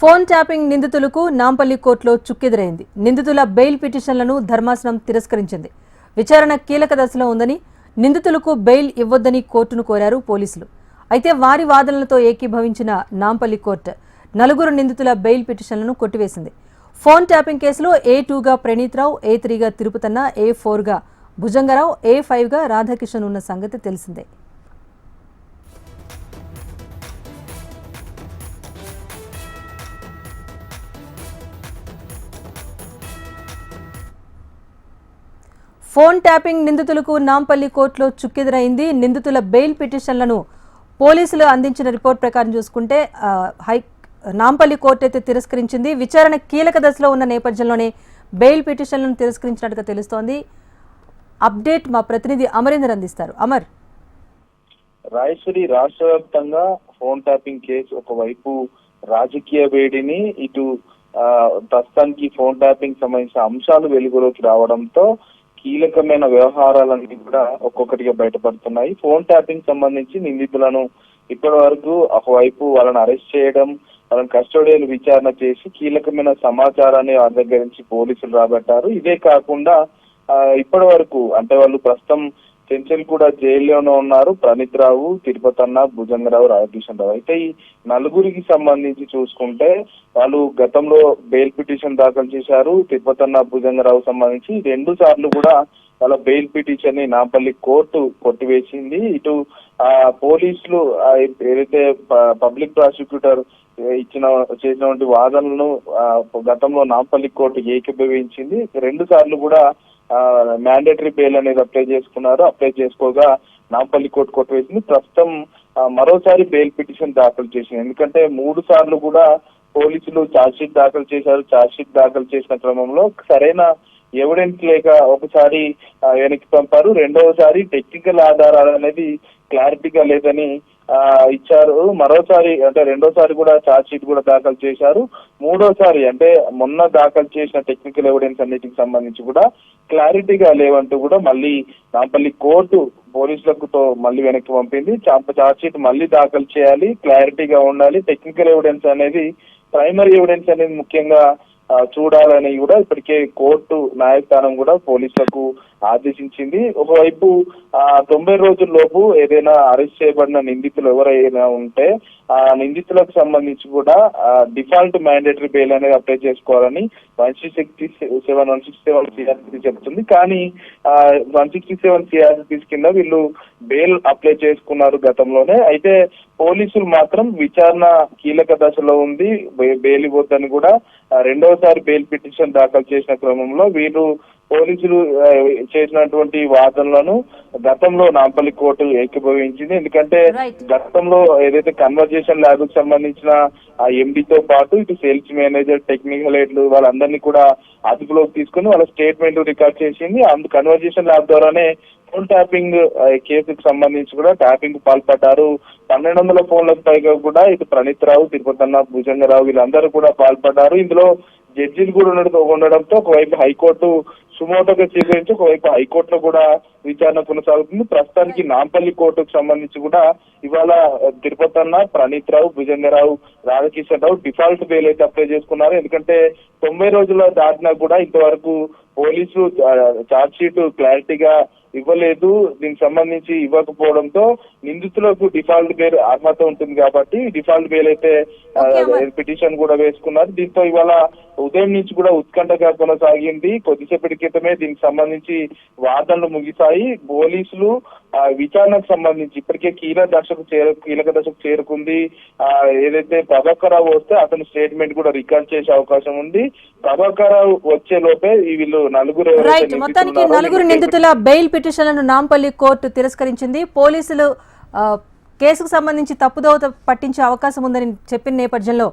Phone tapping నిందితులకు నాంపల్లి కోర్టులో చుక్కెదురైంది. నిందితుల బెయిల్ పిటిషన్లను ధర్మాసనం తిరస్కరించింది. విచారణ కీలక దశలో ఉందని, నిందితులకు బెయిల్ ఇవ్వొద్దని కోర్టును కోరారు పోలీసులు. అయితే వారి వాదనలతో ఏకీభవించిన నాంపల్లి కోర్టు 4 నిందితుల బెయిల్ పిటిషన్లను కొట్టివేసింది. ఫోన్ ట్యాపింగ్ కేసులో A2గా ప్రణీత్ రావు, A3గా తిరుపతన్న, A4గా భుజంగరావు, A5గా రాధాకిషన్ ఉన్న సంగతి తెలిసిందే. ఫోన్ ట్యాపింగ్ నిందితులకు నాంపల్లి కోర్టులో చుక్కెదురైంది. నిందితుల బెయిల్ పిటిషన్లను పోలీసులు అందించిన రిపోర్ట్ ప్రకారం చూసుకుంటే నాంపల్లి కోర్టు అయితే తిరస్కరించింది. విచారణ కీలక దశలో ఉన్న నేపథ్యంలోనే బెయిల్ పిటిషన్లను తిరస్కరించినట్టుగా తెలుస్తోంది. అప్డేట్ మా ప్రతినిధి అమరేందర్ అందిస్తారు. అమర్, రాయశ్వరి, రాష్ట్ర వ్యాప్తంగా ఫోన్ ట్యాపింగ్ కేసు ఒకవైపు రాజకీయ వేడిని, ఇటు ప్రస్తుతానికి ఫోన్ ట్యాపింగ్ సంబంధించిన అంశాలు వెలుగులోకి రావడంతో కీలకమైన వ్యవహారాలన్నీ కూడా ఒక్కొక్కటిగా బయటపడుతున్నాయి. ఫోన్ ట్యాపింగ్ సంబంధించి నిందితులను ఇప్పటి వరకు ఒకవైపు వాళ్ళని అరెస్ట్ చేయడం, వాళ్ళని కస్టోడియల్ విచారణ చేసి కీలకమైన సమాచారాన్ని వాళ్ళ దగ్గర నుంచి పోలీసులు రాబట్టారు. ఇదే కాకుండా ఇప్పటి వరకు అంటే వాళ్ళు ప్రస్తుతం చెంచల్ కూడా జైల్లోనే ఉన్నారు. ప్రణీత్ రావు, తిరుపతన్న, భుజంగరావు, రాధాకిషన్ రావు. అయితే ఈ 4కి సంబంధించి చూసుకుంటే వాళ్ళు గతంలో బెయిల్ పిటిషన్ దాఖలు చేశారు. తిరుపతన్న, భుజంగరావు సంబంధించి 2 సార్లు కూడా వాళ్ళ బెయిల్ పిటిషన్ ని నాంపల్లి కోర్టు కొట్టివేసింది. ఇటు పోలీసులు ఏదైతే పబ్లిక్ ప్రాసిక్యూటర్ చేసినటువంటి వాదనలను గతంలో నాంపల్లి కోర్టు ఏకీభవించింది. 2 సార్లు కూడా మ్యాండేటరీ బెయిల్ అనేది అప్లై చేసుకోగా నాంపల్లి కోర్టు కొట్టివేసింది. ప్రస్తుతం మరోసారి బెయిల్ పిటిషన్ దాఖలు చేసింది. ఎందుకంటే 3 సార్లు కూడా పోలీసులు ఛార్జ్షీట్ దాఖలు చేశారు. ఛార్జ్షీట్ దాఖలు చేసిన క్రమంలో సరైన ఎవిడెన్స్ లేక ఒకసారి వెనక్కి పంపారు. రెండవసారి టెక్నికల్ ఆధారాలు అనేది క్లారిటీగా లేదని ఇచ్చారు. మరోసారి అంటే రెండోసారి కూడా ఛార్జ్ షీట్ కూడా దాఖలు చేశారు. మూడోసారి అంటే మొన్న దాఖలు చేసిన టెక్నికల్ ఎవిడెన్స్ అన్నిటికి సంబంధించి కూడా క్లారిటీగా లేవంటూ కూడా మళ్ళీ నాంపల్లి కోర్టు పోలీసులకు మళ్ళీ వెనక్కి పంపింది. ఛార్జ్ షీట్ మళ్ళీ దాఖలు చేయాలి, క్లారిటీగా ఉండాలి, టెక్నికల్ ఎవిడెన్స్ అనేది, ప్రైమరీ ఎవిడెన్స్ అనేది ముఖ్యంగా చూడాలని కూడా ఇప్పటికే కోర్టు న్యాయస్థానం కూడా పోలీసులకు ఆదేశించింది. ఒకవైపు 90 రోజుల్లోపు ఏదైనా అరెస్ట్ చేయబడిన నిందితులు ఎవరైనా ఉంటే ఆ నిందితులకు సంబంధించి కూడా డిఫాల్ట్ మ్యాండేటరీ బెయిల్ అనేది అప్లై చేసుకోవాలని 167 సిఆర్పిసి చెప్తుంది. కానీ 167 సిఆర్పిసి కింద వీళ్ళు బెయిల్ అప్లై చేసుకున్నారు గతంలోనే. అయితే పోలీసులు మాత్రం విచారణ కీలక దశలో ఉంది, బెయిల్ ఇవ్వద్దని కూడా రెండవసారి బెయిల్ పిటిషన్ దాఖలు చేసిన క్రమంలో వీళ్ళు పోలీసులు చేసినటువంటి వాదనలను గతంలో నాంపల్లి కోర్టు ఏకీభవించింది. ఎందుకంటే గతంలో ఏదైతే కన్వర్జేషన్ ల్యాబ్ కు సంబంధించిన ఎండీతో పాటు ఇటు సేల్స్ మేనేజర్, టెక్నికల్ హెడ్లు వాళ్ళందరినీ కూడా అదుపులోకి తీసుకుని వాళ్ళ స్టేట్మెంట్ రికార్డ్ చేసింది. కన్వర్జేషన్ ల్యాబ్ ద్వారానే ఫోన్ ట్యాపింగ్ కేసుకు సంబంధించి కూడా ట్యాపింగ్ పాల్పడ్డారు. 1200 ఫోన్లకు పైగా కూడా ఇటు ప్రణీత్ రావు, తిరుపతన్న, భుజంగరావు వీళ్ళందరూ కూడా పాల్పడ్డారు. ఇందులో జడ్జీలు కూడా ఉండడంతో ఒకవైపు హైకోర్టు సుమోటోగా స్వీకరించి ఒకవైపు హైకోర్టులో కూడా విచారణ కొనసాగుతుంది. ప్రస్తుతానికి నాంపల్లి కోర్టుకు సంబంధించి కూడా ఇవాళ తిరుపతన్న, ప్రణీత్ రావు, భుజంగరావు, రాధాకిషన్ రావు డిఫాల్ట్ బెయిల్ అయితే అప్లై చేసుకున్నారు. ఎందుకంటే 90 రోజుల దాటినా కూడా ఇంతవరకు పోలీసులు ఛార్జ్ షీట్ క్లారిటీగా ఇవ్వలేదు. దీనికి సంబంధించి ఇవ్వకపోవడంతో నిందితులకు డిఫాల్ట్ బెయిల్ అర్హత ఉంటుంది కాబట్టి డిఫాల్ట్ బెయిల్ అయితే పిటిషన్ కూడా వేసుకున్నారు. దీంతో ఇవాళ ఉదయం నుంచి కూడా ఉత్కంఠగా కొనసాగింది. కొద్దిసేపటి క్రితమే దీనికి సంబంధించి వాదనలు ముగిశాయి. పోలీసులు విచారణకు సంబంధించి ఇప్పటికే కీలక దశకు చేరుకుంది. ఏదైతే ప్రభాకర్ రావు వస్తే అతని స్టేట్మెంట్ కూడా రికార్డ్ చేసే అవకాశం ఉంది. ప్రభాకర్ రావు వచ్చే లోపే వీళ్ళు 4 మొత్తానికి 4 నిందితుల బెయిల్ పిటిషన్లను నాంపల్లి కోర్టు తిరస్కరించింది. పోలీసులు కేసుకు సంబంధించి తప్పుదోవ పట్టించే అవకాశం ఉందని చెప్పిన నేపథ్యంలో